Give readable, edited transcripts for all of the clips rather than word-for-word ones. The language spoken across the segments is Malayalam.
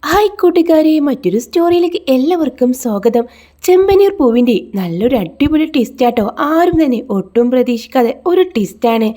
ഹായ് കൂട്ടുകാരെ, മറ്റൊരു സ്റ്റോറിയിലേക്ക് എല്ലാവർക്കും സ്വാഗതം. ചെമ്പനീർ പൂവിൻ്റെ നല്ലൊരു അടിപൊളി ട്വിസ്റ്റാട്ടോ. ആരും തന്നെ ഒട്ടും പ്രതീക്ഷിക്കാതെ ഒരു ട്വിസ്റ്റാണ്.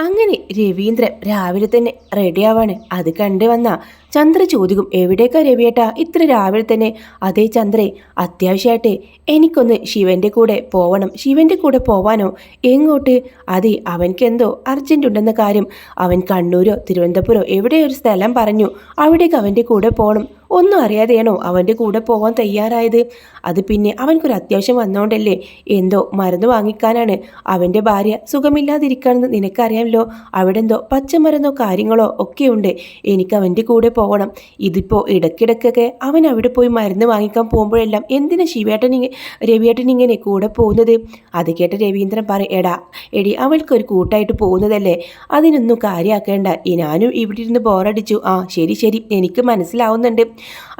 അങ്ങനെ രവീന്ദ്രൻ രാവിലെ തന്നെ റെഡിയാവാണ്. അത് കണ്ടു വന്ന ചന്ദ്ര ചോദിക്കും, എവിടേക്കാ രവിയേട്ടാ ഇത്ര രാവിലെ തന്നെ? അതേ ചന്ദ്രേ, അത്യാവശ്യമായിട്ട് എനിക്കൊന്ന് ശിവന്റെ കൂടെ പോവണം. ശിവന്റെ കൂടെ പോവാനോ? എങ്ങോട്ട്? അതെ, അവൻക്കെന്തോ അർജന്റ് ഉണ്ടെന്ന കാര്യം. അവൻ കണ്ണൂരോ തിരുവനന്തപുരമോ എവിടെ ഒരു സ്ഥലം പറഞ്ഞു. അവിടേക്ക് അവൻ്റെ കൂടെ പോകണം. ഒന്നും അറിയാതെയാണോ അവൻ്റെ കൂടെ പോകാൻ തയ്യാറായത്? അത് പിന്നെ അവൻക്കൊരു അത്യാവശ്യം വന്നോണ്ടല്ലേ. എന്തോ മരുന്ന് വാങ്ങിക്കാനാണ്. അവൻ്റെ ഭാര്യ സുഖമില്ലാതിരിക്കുകയാണെന്ന് നിനക്കറിയാമല്ലോ. അവിടെ എന്തോ പച്ചമരുന്നോ കാര്യങ്ങളോ ഒക്കെ ഉണ്ട്. എനിക്ക് അവൻ്റെ കൂടെ പോകണം. ഇതിപ്പോൾ ഇടയ്ക്കിടയ്ക്കൊക്കെ അവൻ അവിടെ പോയി മരുന്ന് വാങ്ങിക്കാൻ പോകുമ്പോഴെല്ലാം എന്തിനാ രവിയേട്ടൻ ഇങ്ങനെ കൂടെ പോകുന്നത്? അത് കേട്ട രവീന്ദ്രൻ പറയും, എടി അവൾക്കൊരു കൂട്ടായിട്ട് പോകുന്നതല്ലേ, അതിനൊന്നും കാര്യമാക്കേണ്ട. ഞാനും ഇവിടെ ഇരുന്ന് ബോറടിച്ചു. ആ ശരി ശരി, എനിക്ക് മനസ്സിലാവുന്നുണ്ട്.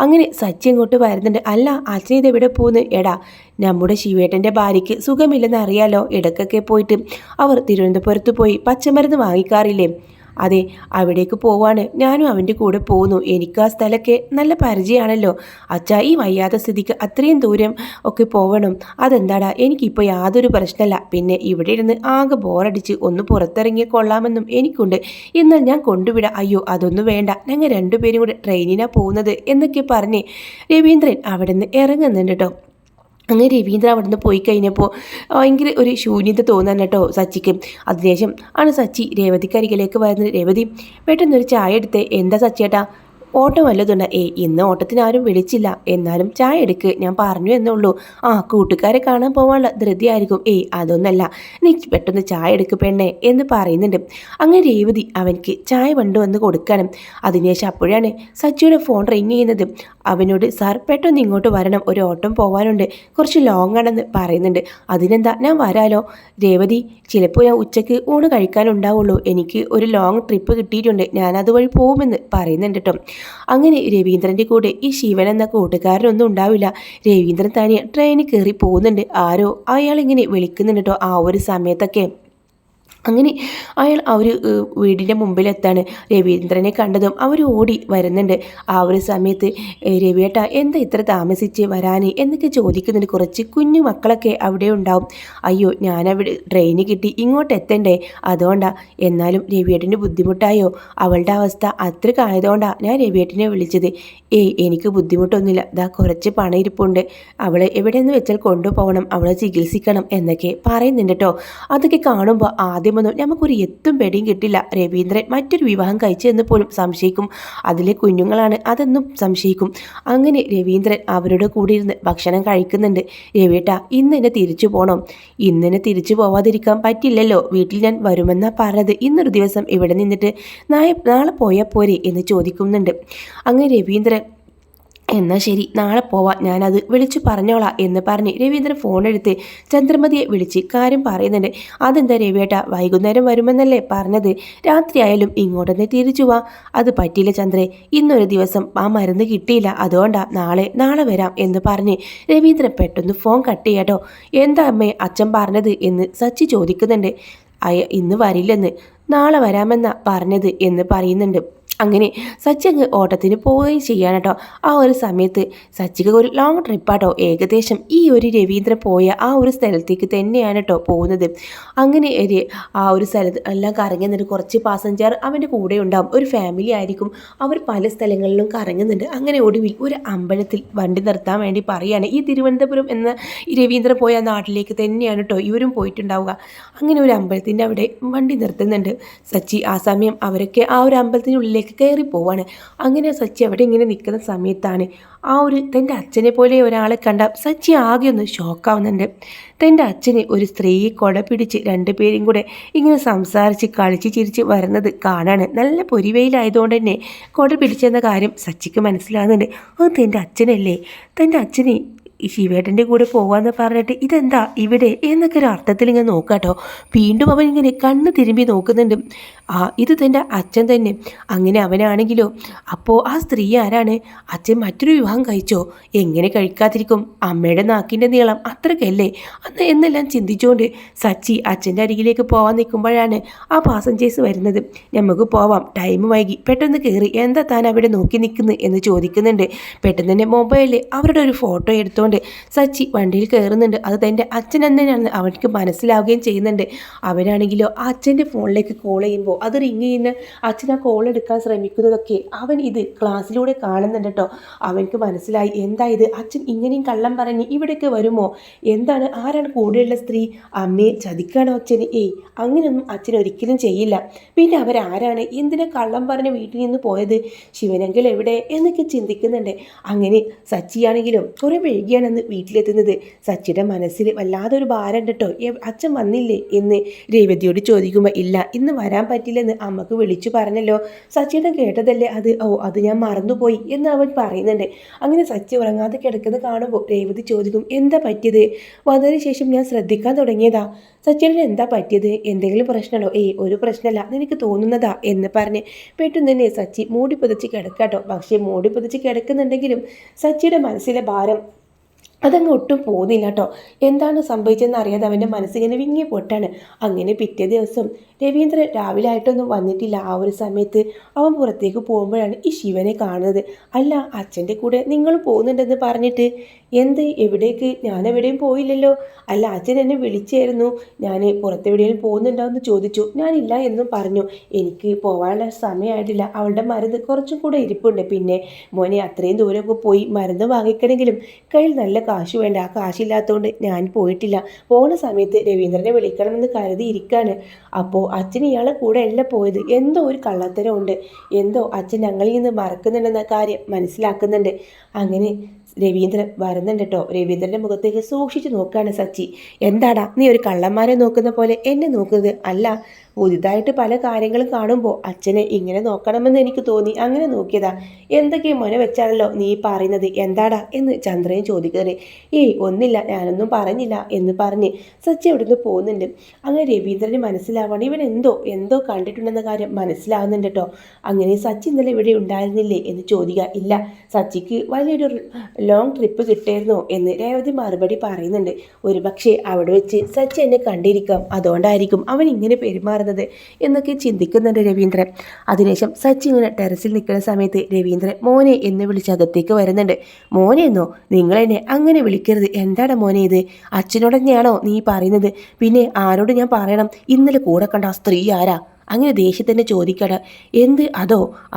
അങ്ങനെ സച്ചി ഇങ്ങോട്ട് വരുന്നുണ്ട്. അല്ല അച്ഛൻ ഇതെവിടെ പോകുന്നു? നമ്മുടെ ശിവേട്ടൻ്റെ ഭാര്യയ്ക്ക് സുഖമില്ലെന്ന് അറിയാലോ. ഇടയ്ക്കൊക്കെ പോയിട്ട് അവർ തിരുവനന്തപുരത്ത് പോയി പച്ചമരുന്ന് വാങ്ങിക്കാറില്ലേ? അതെ, അവിടേക്ക് പോവാണ്. ഞാനും അവൻ്റെ കൂടെ പോകുന്നു. എനിക്ക് ആ സ്ഥലമൊക്കെ നല്ല പരിചയമാണല്ലോ. അച്ഛാ, ഈ വയ്യാത്ത സ്ഥിതിക്ക് അത്രയും ദൂരം ഒക്കെ പോവണം? അതെന്താടാ, എനിക്കിപ്പോൾ യാതൊരു പ്രശ്നമല്ല. പിന്നെ ഇവിടെ ഇരുന്ന് ആകെ ബോറടിച്ച് ഒന്ന് പുറത്തിറങ്ങിയ കൊള്ളാമെന്നും എനിക്കുണ്ട്. എന്നാൽ ഞാൻ കൊണ്ടുവിടാം. അയ്യോ അതൊന്നും വേണ്ട, ഞങ്ങൾ രണ്ടുപേരും കൂടെ ട്രെയിനിനാണ് പോകുന്നത് എന്നൊക്കെ പറഞ്ഞ് രവീന്ദ്രൻ അവിടെ നിന്ന് ഇറങ്ങുന്നുണ്ട് കേട്ടോ. അങ്ങനെ രവീന്ദ്രൻ അവിടെ നിന്ന് പോയി കഴിഞ്ഞപ്പോൾ ഭയങ്കര ഒരു ശൂന്യത തോന്നാൻ കേട്ടോ സച്ചിക്ക്. അതിനുശേഷം ആണ് സച്ചി രേവതിക്കരികിലേക്ക് വരുന്നത്. രേവതി, പെട്ടെന്നൊരു ചായ എടുത്തേ. എന്താ സച്ചിയേട്ടാ, ഓട്ടം വല്ലതുണ്ട്? ഇന്ന് ഓട്ടത്തിന് ആരും വിളിച്ചില്ല. എന്നാലും ചായ എടുക്ക്, ഞാൻ പറഞ്ഞു എന്നുള്ളൂ. ആ, കൂട്ടുകാരെ കാണാൻ പോകാനുള്ള ധൃതിയായിരിക്കും. അതൊന്നല്ല, നീ പെട്ടെന്ന് ചായ എടുക്ക് പെണ്ണേ എന്ന് പറയുന്നുണ്ട്. അങ്ങനെ രേവതി അവൻക്ക് ചായ കൊണ്ടുവന്ന് കൊടുക്കണം. അതിനുശേഷം അപ്പോഴാണ് സച്ചിയുടെ ഫോൺ റിങ് ചെയ്യുന്നത്. അവനോട്, സാർ പെട്ടെന്ന് ഇങ്ങോട്ട് വരണം, ഒരു ഓട്ടം പോകാനുണ്ട്, കുറച്ച് ലോങ് ആണെന്ന് പറയുന്നുണ്ട്. അതിനെന്താ, ഞാൻ വരാലോ. രേവതി, ചിലപ്പോൾ ഞാൻ ഉച്ചയ്ക്ക് ഊണ് കഴിക്കാനുണ്ടാവുള്ളൂ. എനിക്ക് ഒരു ലോങ് ട്രിപ്പ് കിട്ടിയിട്ടുണ്ട്, ഞാൻ അതുവഴി പോകുമെന്ന് പറയുന്നുണ്ട് കേട്ടോ. അങ്ങനെ രവീന്ദ്രൻ്റെ കൂടെ ഈ ശിവൻ എന്ന കൂട്ടുകാരനൊന്നും ഉണ്ടാവില്ല. രവീന്ദ്രൻ തന്നെ ട്രെയിനിൽ കയറി പോകുന്നുണ്ട്. ആരോ അയാളിങ്ങനെ വിളിക്കുന്നുണ്ട് കേട്ടോ ആ ഒരു സമയത്തൊക്കെ. അങ്ങനെ അയാൾ ആ ഒരു വീടിൻ്റെ മുമ്പിലെത്താണ്. രവീന്ദ്രനെ കണ്ടതും അവർ ഓടി വരുന്നുണ്ട്. ആ ഒരു സമയത്ത്, രവിയേട്ട എന്താ ഇത്ര താമസിച്ച് വരാൻ എന്നൊക്കെ ചോദിക്കുന്നുണ്ട്. കുറച്ച് കുഞ്ഞു മക്കളൊക്കെ അവിടെ ഉണ്ടാവും. അയ്യോ, ഞാനവിടെ ട്രെയിന് കിട്ടി ഇങ്ങോട്ട് എത്തണ്ടേ, അതുകൊണ്ടാണ്. എന്നാലും രവിയേട്ടന് ബുദ്ധിമുട്ടായോ? അവളുടെ അവസ്ഥ അത്രക്കായതുകൊണ്ടാണ് ഞാൻ രവിയേട്ടനെ വിളിച്ചത്. എനിക്ക് ബുദ്ധിമുട്ടൊന്നുമില്ല. കുറച്ച് പണം ഇരിപ്പുണ്ട്, അവളെ എവിടെയെന്ന് വെച്ചാൽ കൊണ്ടുപോകണം, അവളെ ചികിത്സിക്കണം എന്നൊക്കെ പറയുന്നുണ്ട് കേട്ടോ. അതൊക്കെ കാണുമ്പോൾ ആദ്യമൊന്നും നമുക്കൊരു എത്തും പെടിയും കിട്ടില്ല. രവീന്ദ്രൻ മറ്റൊരു വിവാഹം കഴിച്ചെന്ന് പോലും സംശയിക്കും. അതിലെ കുഞ്ഞുങ്ങളാണ് അതെന്നും സംശയിക്കും. അങ്ങനെ രവീന്ദ്രൻ അവരുടെ കൂടെ ഇരുന്ന് ഭക്ഷണം കഴിക്കുന്നുണ്ട്. രവിയേട്ട, ഇന്ന് എന്നെ തിരിച്ചു പോകണം. ഇന്നെന്നെ തിരിച്ചു പോവാതിരിക്കാൻ പറ്റില്ലല്ലോ. വീട്ടിൽ ഞാൻ വരുമെന്നാണ് പറഞ്ഞത്. ഇന്നൊരു ദിവസം ഇവിടെ നിന്നിട്ട് നാളെ പോയാൽ പോരെ എന്ന് ചോദിക്കുന്നുണ്ട്. അങ്ങനെ രവീന്ദ്രൻ, എന്നാൽ ശരി, നാളെ പോവാം, ഞാനത് വിളിച്ചു പറഞ്ഞോളാം എന്ന് പറഞ്ഞ് രവീന്ദ്രൻ ഫോണെടുത്ത് ചന്ദ്രമതിയെ വിളിച്ച് കാര്യം പറയുന്നുണ്ട്. അതെന്താ രവിയേട്ട, വൈകുന്നേരം വരുമെന്നല്ലേ പറഞ്ഞത്? രാത്രി ആയാലും ഇങ്ങോട്ടൊന്ന് തിരിച്ചു വാ. അത് പറ്റില്ല ചന്ദ്രേ, ഇന്നൊരു ദിവസം ആ മരുന്ന് കിട്ടിയില്ല, അതുകൊണ്ടാണ് നാളെ വരാം എന്ന് പറഞ്ഞ് രവീന്ദ്രൻ പെട്ടെന്ന് ഫോൺ കട്ട് ചെയ്യാട്ടോ. എന്താ അമ്മേ അച്ഛൻ പറഞ്ഞത് എന്ന് സച്ചി ചോദിക്കുന്നുണ്ട്. ഇന്ന് വരില്ലെന്ന്, നാളെ വരാമെന്നാ പറഞ്ഞത് എന്ന് പറയുന്നുണ്ട്. അങ്ങനെ സച്ചി അങ്ങ് ഓട്ടത്തിന് പോവുകയും ചെയ്യാണ് കേട്ടോ. ആ ഒരു സമയത്ത് സച്ചിക്ക് ഒരു ലോങ് ട്രിപ്പാട്ടോ. ഏകദേശം ഈ ഒരു രവീന്ദ്രൻ പോയ ആ ഒരു സ്ഥലത്തേക്ക് തന്നെയാണ് കേട്ടോ പോകുന്നത്. അങ്ങനെ ആ ഒരു സ്ഥലത്ത് എല്ലാം കറങ്ങുന്നുണ്ട്. കുറച്ച് പാസഞ്ചർ അവൻ്റെ കൂടെ ഉണ്ടാവും. ഒരു ഫാമിലി ആയിരിക്കും. അവർ പല സ്ഥലങ്ങളിലും കറങ്ങുന്നുണ്ട്. അങ്ങനെ ഒടുവിൽ ഒരു അമ്പലത്തിൽ വണ്ടി നിർത്താൻ വേണ്ടി പറയുകയാണ്. ഈ തിരുവനന്തപുരം എന്ന രവീന്ദ്രൻ പോയ നാട്ടിലേക്ക് തന്നെയാണ് കേട്ടോ ഇവരും പോയിട്ടുണ്ടാവുക. അങ്ങനെ ഒരു അമ്പലത്തിൻ്റെ അവിടെ വണ്ടി നിർത്തുന്നുണ്ട് സച്ചി. ആ സമയം അവരൊക്കെ ആ ഒരു അമ്പലത്തിനുള്ളിലേക്ക് കയറി പോവാണ്. അങ്ങനെ സച്ചി അവിടെ ഇങ്ങനെ നിൽക്കുന്ന സമയത്താണ് തൻ്റെ അച്ഛനെ പോലെ ഒരാളെ കണ്ട സച്ചി ആകെ ഒന്ന് ഷോക്കാവുന്നുണ്ട്. തൻ്റെ അച്ഛന് ഒരു സ്ത്രീയെ കൊട പിടിച്ച് രണ്ടുപേരും കൂടെ ഇങ്ങനെ സംസാരിച്ച് കളിച്ച് ചിരിച്ച് വരുന്നത് കാണാണ്. നല്ല പൊരിവെയിലായതുകൊണ്ട് തന്നെ കൊട പിടിച്ചെന്ന കാര്യം സച്ചിക്ക് മനസ്സിലാകുന്നുണ്ട്. അത് തൻ്റെ അച്ഛനല്ലേ, തൻ്റെ അച്ഛന് ഈ ശിവേട്ടൻ്റെ കൂടെ പോകാമെന്ന് പറഞ്ഞിട്ട് ഇതെന്താ ഇവിടെ എന്നൊക്കെ ഒരു അർത്ഥത്തിൽ ഇങ്ങനെ നോക്കാട്ടോ. വീണ്ടും അവൻ ഇങ്ങനെ കണ്ണ് തിരുമ്പി നോക്കുന്നുണ്ട്. ഇത് തൻ്റെ അച്ഛൻ തന്നെ. അങ്ങനെ അവനാണെങ്കിലോ അപ്പോൾ ആ സ്ത്രീ ആരാണ്? അച്ഛൻ മറ്റൊരു വിവാഹം കഴിച്ചോ? എങ്ങനെ കഴിക്കാതിരിക്കും? അമ്മയുടെ നാക്കിൻ്റെ നീളം അത്രയ്ക്കല്ലേ അന്ന് എന്നെല്ലാം ചിന്തിച്ചുകൊണ്ട് സച്ചി അച്ഛൻ്റെ അരികിലേക്ക് പോകാൻ നിൽക്കുമ്പോഴാണ് ആ പാസഞ്ചേഴ്സ് വരുന്നത്. നമുക്ക് പോവാം, ടൈം വൈകി, പെട്ടെന്ന് കയറി, എന്താ താൻ അവിടെ നോക്കി നിൽക്കുന്നു എന്ന് ചോദിക്കുന്നുണ്ട്. പെട്ടെന്ന് തന്നെ മൊബൈലിൽ അവരുടെ ഒരു ഫോട്ടോ എടുത്തുകൊണ്ട് സച്ചി വണ്ടിയിൽ കയറുന്നുണ്ട്. അത് തൻ്റെ അച്ഛൻ തന്നെയാണ് അവർക്ക് മനസ്സിലാവുകയും ചെയ്യുന്നുണ്ട്. അവനാണെങ്കിലോ ആ അച്ഛൻ്റെ ഫോണിലേക്ക് കോൾ ചെയ്യുമ്പോൾ അത് റിങ് ചെയ്യുന്ന അച്ഛൻ ആ കോൾ എടുക്കാൻ ശ്രമിക്കുന്നതൊക്കെ അവൻ ഇത് ക്ലാസ്സിലൂടെ കാണുന്നുണ്ട് കേട്ടോ. അവനക്ക് മനസ്സിലായി എന്താ ഇത്, അച്ഛൻ ഇങ്ങനെയും കള്ളം പറഞ്ഞ് ഇവിടേക്ക് വരുമോ? എന്താണ്, ആരാണ് കൂടെയുള്ള സ്ത്രീ? അമ്മയെ ചതിക്കാണോ അച്ഛന്? അങ്ങനെയൊന്നും അച്ഛൻ ഒരിക്കലും ചെയ്യില്ല. പിന്നെ അവരാരാണ്? എന്തിനാ കള്ളം പറഞ്ഞ് വീട്ടിൽ നിന്ന് പോയത്? ശിവനെങ്കിൽ എവിടെ എന്നൊക്കെ ചിന്തിക്കുന്നുണ്ട്. അങ്ങനെ സച്ചിയാണെങ്കിലും കുറേ വൈകിയാണെന്ന് വീട്ടിലെത്തുന്നത്. സച്ചിയുടെ മനസ്സിൽ വല്ലാതൊരു ഭാരം കേട്ടോ. അച്ഛൻ വന്നില്ലേ എന്ന് രേവതിയോട് ചോദിക്കുമ്പോൾ ഇല്ല, ഇന്ന് വരാൻ പറ്റില്ലെന്ന് അമ്മക്ക് വിളിച്ചു പറഞ്ഞല്ലോ. സച്ചിയുടെ കേട്ടതല്ലേ അത്? അത് ഞാൻ മറന്നുപോയി എന്ന് അവൻ പറയുന്നുണ്ട്. അങ്ങനെ സച്ചി ഉറങ്ങാതെ കിടക്കുന്നത് കാണുമ്പോൾ രേവതി ചോദിക്കും, എന്താ പറ്റിയത്? വന്നതിന് ശേഷം ഞാൻ ശ്രദ്ധിക്കാൻ തുടങ്ങിയതാ. സച്ചിയുടെ എന്താ പറ്റിയത്? എന്തെങ്കിലും പ്രശ്നമാണോ? ഒരു പ്രശ്നമല്ല, നിനക്ക് തോന്നുന്നതാ എന്ന് പറഞ്ഞ് പെട്ടെന്ന് തന്നെ സച്ചി മൂടി പുതച്ച് കിടക്കാട്ടോ. പക്ഷേ മൂടി പുതച്ച് കിടക്കുന്നുണ്ടെങ്കിലും സച്ചിയുടെ മനസ്സിലെ ഭാരം അതങ്ങ് ഒട്ടും പോകുന്നില്ല കേട്ടോ. എന്താണ് സംഭവിച്ചതെന്ന് അറിയാതെ അവൻ്റെ മനസ്സിങ്ങനെ വിങ്ങി പൊട്ടാണ്. അങ്ങനെ പിറ്റേ ദിവസം രവീന്ദ്രൻ രാവിലെ ആയിട്ടൊന്നും വന്നിട്ടില്ല. ആ ഒരു സമയത്ത് അവൻ പുറത്തേക്ക് പോകുമ്പോഴാണ് ഈ ശിവനെ കാണുന്നത്. അല്ല, അച്ഛൻ്റെ കൂടെ നിങ്ങൾ പോകുന്നുണ്ടെന്ന് പറഞ്ഞിട്ട് എന്ത്, എവിടേക്ക്? ഞാനെവിടെയും പോയില്ലല്ലോ. അല്ല, അച്ഛൻ എന്നെ വിളിച്ചായിരുന്നു, ഞാൻ പുറത്തെവിടെയും പോകുന്നുണ്ടോ എന്ന് ചോദിച്ചു. ഞാനില്ല എന്നും പറഞ്ഞു. എനിക്ക് പോകാനുള്ള സമയമായിട്ടില്ല, അവളുടെ മരുന്ന് കുറച്ചും കൂടെ ഇരിപ്പുണ്ട്. പിന്നെ മോനെ അത്രയും ദൂരമൊക്കെ പോയി മരുന്ന് വാങ്ങിക്കണമെങ്കിലും കയ്യിൽ നല്ല കാശ് വേണ്ട. ആ കാശില്ലാത്തതുകൊണ്ട് ഞാൻ പോയിട്ടില്ല. പോണ സമയത്ത് രവീന്ദ്രനെ വിളിക്കണമെന്ന് കരുതിയിരിക്കുകയാണ്. അപ്പോൾ അച്ഛൻ ഇയാളെ കൂടെ അല്ല പോയത്. എന്തോ ഒരു കള്ളത്തരമുണ്ട്, എന്തോ അച്ഛൻ ഞങ്ങളിൽ നിന്ന് മറക്കുന്നുണ്ടെന്ന കാര്യം മനസ്സിലാക്കുന്നുണ്ട്. അങ്ങനെ രവീന്ദ്രൻ വരുന്നുണ്ട് കേട്ടോ. രവീന്ദ്രൻ്റെ മുഖത്തേക്ക് സൂക്ഷിച്ച് നോക്കുകയാണ് സച്ചി. എന്താടാ നീ ഒരു കള്ളന്മാരെ നോക്കുന്ന പോലെ എന്നെ നോക്കുന്നത്? അല്ല, പുതിയതായിട്ട് പല കാര്യങ്ങളും കാണുമ്പോൾ അച്ഛനെ ഇങ്ങനെ നോക്കണമെന്ന് എനിക്ക് തോന്നി, അങ്ങനെ നോക്കിയതാ. എന്തൊക്കെ മോനെ വെച്ചാണല്ലോ നീ പറയുന്നത്? എന്താടാ എന്ന് ചന്ദ്രൻ ചോദിക്കുന്നത്. ഒന്നില്ല, ഞാനൊന്നും പറഞ്ഞില്ല എന്ന് പറഞ്ഞ് സച്ചി അവിടുന്ന് പോകുന്നുണ്ട്. അങ്ങനെ രവീന്ദ്രന് മനസ്സിലാവാണ് ഇവൻ എന്തോ കണ്ടിട്ടുണ്ടെന്ന കാര്യം മനസ്സിലാവുന്നുണ്ട് കേട്ടോ. അങ്ങനെ സച്ചി ഇന്നലെ ഇവിടെ ഉണ്ടായിരുന്നില്ലേ എന്ന് ചോദിക്കുക. ഇല്ല, സച്ചിക്ക് വലിയൊരു ലോങ് ട്രിപ്പ് കിട്ടിയിരുന്നോ എന്ന് രേവതി മറുപടി പറയുന്നുണ്ട്. ഒരു പക്ഷേ അവിടെ വെച്ച് സച്ചി എന്നെ കണ്ടിരിക്കാം, അതുകൊണ്ടായിരിക്കും അവൻ ഇങ്ങനെ പെരുമാറുന്നത് എന്നൊക്കെ ചിന്തിക്കുന്നുണ്ട് രവീന്ദ്രൻ. അതിനുശേഷം സച്ചി ഇങ്ങനെ ടെറസിൽ നിൽക്കുന്ന സമയത്ത് രവീന്ദ്രൻ മോനെ എന്ന് വിളിച്ച് അകത്തേക്ക് വരുന്നുണ്ട്. മോനെ എന്നോ? നിങ്ങളെന്നെ അങ്ങനെ വിളിക്കരുത്. എന്താണ് മോനെ ഇത്? അച്ഛനോട് തന്നെയാണോ നീ പറയുന്നത്? പിന്നെ ആരോട് ഞാൻ പറയണം? ഇന്നലെ കൂടെ കണ്ട ആ സ്ത്രീ ആരാ? അങ്ങനെ ദേഷ്യത്തന്നെ ചോദിക്കട. എന്ത്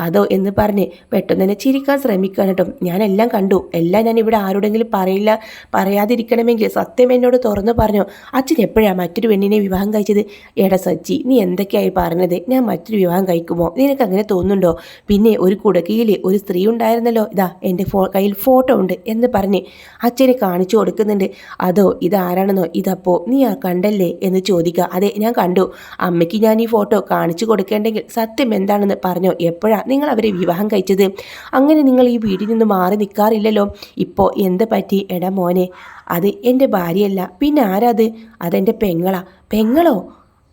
അതോ എന്ന് പറഞ്ഞ് പെട്ടെന്ന് തന്നെ ചിരിക്കാൻ ശ്രമിക്കുകയാണ് കേട്ടോ. ഞാനെല്ലാം കണ്ടു, എല്ലാം ഞാൻ ഇവിടെ ആരോടെങ്കിലും പറയാതിരിക്കണമെങ്കിൽ സത്യം എന്നോട് തുറന്നു പറഞ്ഞു. അച്ഛൻ എപ്പോഴാണ് മറ്റൊരു പെണ്ണിനെ വിവാഹം കഴിച്ചത്? എടാ സച്ചി, നീ എന്തൊക്കെയായി പറഞ്ഞത്? ഞാൻ മറ്റൊരു വിവാഹം കഴിക്കുമോ? നിനക്ക് അങ്ങനെ തോന്നുന്നുണ്ടോ? പിന്നെ ഒരു കുടക്കീയിൽ ഒരു സ്ത്രീ ഉണ്ടായിരുന്നല്ലോ, ഇതാ എൻ്റെ കയ്യിൽ ഫോട്ടോ ഉണ്ട് എന്ന് പറഞ്ഞ് അച്ഛനെ കാണിച്ചു കൊടുക്കുന്നുണ്ട്. അതോ ഇതാരാണെന്നോ? ഇതപ്പോൾ നീ കണ്ടല്ലേ എന്ന് ചോദിക്കുക. അതെ, ഞാൻ കണ്ടു. അമ്മയ്ക്ക് ഞാൻ ഈ ഫോട്ടോ കാണിച്ചു കൊടുക്കേണ്ടെങ്കിൽ സത്യം എന്താണെന്ന് പറഞ്ഞോ. എപ്പോഴാണ് നിങ്ങൾ അവരെ വിവാഹം കഴിച്ചത്? അങ്ങനെ നിങ്ങൾ ഈ വീട്ടിൽ നിന്ന് മാറി നിൽക്കാറില്ലല്ലോ. ഇപ്പോൾ എന്ത് പറ്റി? എടാ മോനെ, അത് എൻ്റെ ഭാര്യയല്ല, പിന്നെ ആരാത്? അതെൻ്റെ പെങ്ങളോ?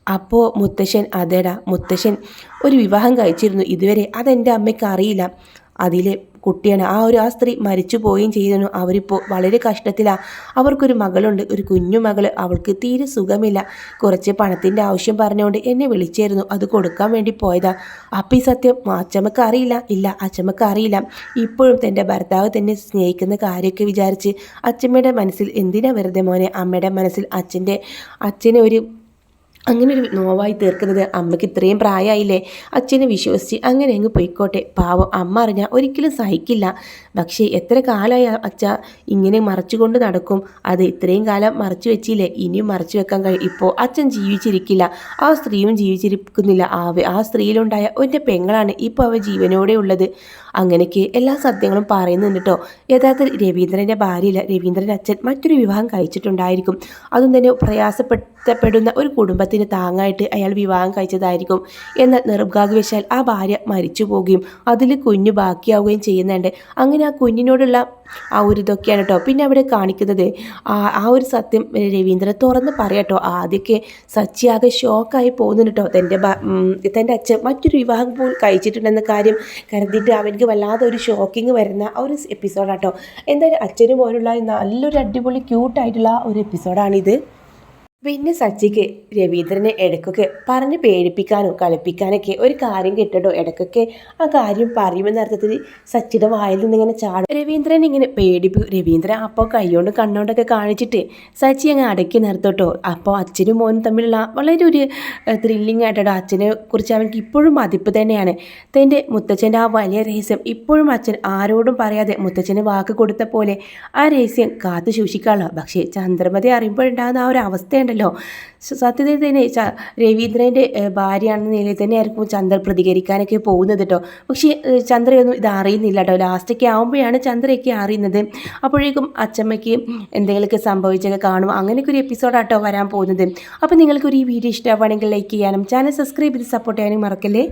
അപ്പോൾ മുത്തശ്ശൻ? അതേടാ, മുത്തശ്ശൻ ഒരു വിവാഹം കഴിച്ചിരുന്നു ഇതുവരെ, അതെൻ്റെ അമ്മയ്ക്ക് അറിയില്ല. അതിലെ കുട്ടിയാണ്. ആ സ്ത്രീ മരിച്ചു പോവുകയും ചെയ്തിരുന്നു. അവരിപ്പോൾ വളരെ കഷ്ടത്തിലാണ്. അവർക്കൊരു മകളുണ്ട്, ഒരു കുഞ്ഞു മകള്. അവൾക്ക് തീരെ സുഖമില്ല. കുറച്ച് പണത്തിൻ്റെ ആവശ്യം പറഞ്ഞുകൊണ്ട് എന്നെ വിളിച്ചായിരുന്നു, അത് കൊടുക്കാൻ വേണ്ടി പോയതാ. അപ്പം ഈ സത്യം അച്ചമ്മക്ക് അറിയില്ല? ഇല്ല, അച്ചമ്മക്ക് അറിയില്ല. ഇപ്പോഴും തൻ്റെ ഭർത്താവ് തന്നെ സ്നേഹിക്കുന്ന കാര്യമൊക്കെ വിചാരിച്ച് അച്ചമ്മയുടെ മനസ്സിൽ എന്തിനാ വെറുതെ മോനെ അമ്മയുടെ മനസ്സിൽ അച്ഛനെ അങ്ങനെ ഒരു നോവായി തീർക്കുന്നത്? അമ്മയ്ക്ക് ഇത്രയും പ്രായമായില്ലേ, അച്ഛനെ വിശ്വസിച്ച് അങ്ങനെ അങ്ങ് പോയിക്കോട്ടെ. പാവം അമ്മ അറിഞ്ഞാൽ ഒരിക്കലും സഹിക്കില്ല. പക്ഷേ എത്ര കാലമായി അച്ഛ ഇങ്ങനെ മറച്ചുകൊണ്ട് നടക്കും? അത് ഇത്രയും കാലം മറച്ചു വെച്ചില്ലേ, ഇനിയും മറച്ചു വെക്കാൻ കഴിയും. ഇപ്പോൾ അച്ഛൻ ജീവിച്ചിരിക്കില്ല, ആ സ്ത്രീയും ജീവിച്ചിരിക്കുന്നില്ല. ആ സ്ത്രീയിലുണ്ടായ എൻ്റെ പെങ്ങളാണ് ഇപ്പോൾ അവ ജീവനോടെ ഉള്ളത്. അങ്ങനെയൊക്കെ എല്ലാ സത്യങ്ങളും പറയുന്നുണ്ട് കേട്ടോ. യഥാർത്ഥത്തിൽ രവീന്ദ്രൻ്റെ ഭാര്യയില്ല, രവീന്ദ്രൻ്റെ അച്ഛൻ മറ്റൊരു വിവാഹം കഴിച്ചിട്ടുണ്ടായിരിക്കും. അതും തന്നെ പ്രയാസപ്പെടുന്ന ഒരു കുടുംബത്തിന് താങ്ങായിട്ട് അയാൾ വിവാഹം കഴിച്ചതായിരിക്കും. എന്നാൽ നിർഭാഗ്യവശാൽ ആ ഭാര്യ മരിച്ചു പോവുകയും അതിൽ കുഞ്ഞു ബാക്കിയാവുകയും ചെയ്യുന്നുണ്ട്. അങ്ങനെ ആ കുഞ്ഞിനോടുള്ള ആ ഒരു ഇതൊക്കെയാണ് കേട്ടോ. പിന്നെ അവിടെ കാണിക്കുന്നത് ആ ഒരു സത്യം രവീന്ദ്രൻ തുറന്ന് പറയാട്ടോ. ആദ്യമൊക്കെ സച്ചി ആകെ ഷോക്കായി പോകുന്നുണ്ട് കേട്ടോ. തൻ്റെ അച്ഛൻ മറ്റൊരു വിവാഹം പോലും കഴിച്ചിട്ടുണ്ടെന്ന കാര്യം കരുതിയിട്ട് അവനക്ക് വല്ലാതെ ഒരു ഷോക്കിങ് വരുന്ന ഒരു എപ്പിസോഡാട്ടോ. എന്തായാലും അച്ഛനും മോനുള്ള നല്ലൊരു അടിപൊളി ക്യൂട്ടായിട്ടുള്ള ഒരു എപ്പിസോഡാണിത്. പിന്നെ സച്ചിക്ക് രവീന്ദ്രനെ ഇടയ്ക്കൊക്കെ പറഞ്ഞ് പേടിപ്പിക്കാനോ കളിപ്പിക്കാനൊക്കെ ഒരു കാര്യം കിട്ടട്ടോ. ഇടയ്ക്കൊക്കെ ആ കാര്യം പറയുമെന്ന അർത്ഥത്തിൽ സച്ചിയുടെ വായിൽ നിന്നിങ്ങനെ ചാടും. രവീന്ദ്രൻ ഇങ്ങനെ രവീന്ദ്രൻ അപ്പോൾ കൈകൊണ്ട് കണ്ണോണ്ടൊക്കെ കാണിച്ചിട്ട് സച്ചി അങ്ങ് അടക്കി നിർത്തോട്ടോ. അപ്പോൾ അച്ഛനും മോനും തമ്മിലുള്ള വളരെ ഒരു ത്രില്ലിംഗ് ആയിട്ടോ. അച്ഛനെ കുറിച്ച് അവൻക്ക് ഇപ്പോഴും മതിപ്പ് തന്നെയാണ്. തൻ്റെ മുത്തച്ഛൻ്റെ ആ വലിയ രഹസ്യം ഇപ്പോഴും അച്ഛൻ ആരോടും പറയാതെ മുത്തച്ഛന് വാക്ക് കൊടുത്ത പോലെ ആ രഹസ്യം കാത്തു സൂക്ഷിക്കാമല്ലോ. പക്ഷേ ചന്ദ്രമതി അറിയുമ്പോഴുണ്ടാകുന്ന ആ ഒരു അവസ്ഥയുണ്ടല്ലോ, സത്യത്തിൽ തന്നെ രവീന്ദ്രൻ്റെ ഭാര്യയാണെന്ന നിലയിൽ തന്നെ ആയിരിക്കും ചന്ദ്ര പ്രതികരിക്കാനൊക്കെ പോകുന്നത് കേട്ടോ. പക്ഷേ ചന്ദ്രയൊന്നും ഇത് അറിയുന്നില്ല കേട്ടോ. ലാസ്റ്റൊക്കെ ആകുമ്പോഴാണ് ചന്ദ്രയൊക്കെ അറിയുന്നത്. അപ്പോഴേക്കും അച്ചമ്മയ്ക്ക് എന്തെങ്കിലുമൊക്കെ സംഭവിച്ചൊക്കെ കാണും. അങ്ങനെയൊക്കെ ഒരു എപ്പിസോഡാട്ടോ വരാൻ പോകുന്നത്. അപ്പോൾ നിങ്ങൾക്കൊരു ഈ വീഡിയോ ഇഷ്ടമാവുകയാണെങ്കിൽ ലൈക്ക് ചെയ്യാനും ചാനൽ സബ്സ്ക്രൈബ് ചെയ്ത് സപ്പോർട്ട് ചെയ്യാനും മറക്കല്ലേ.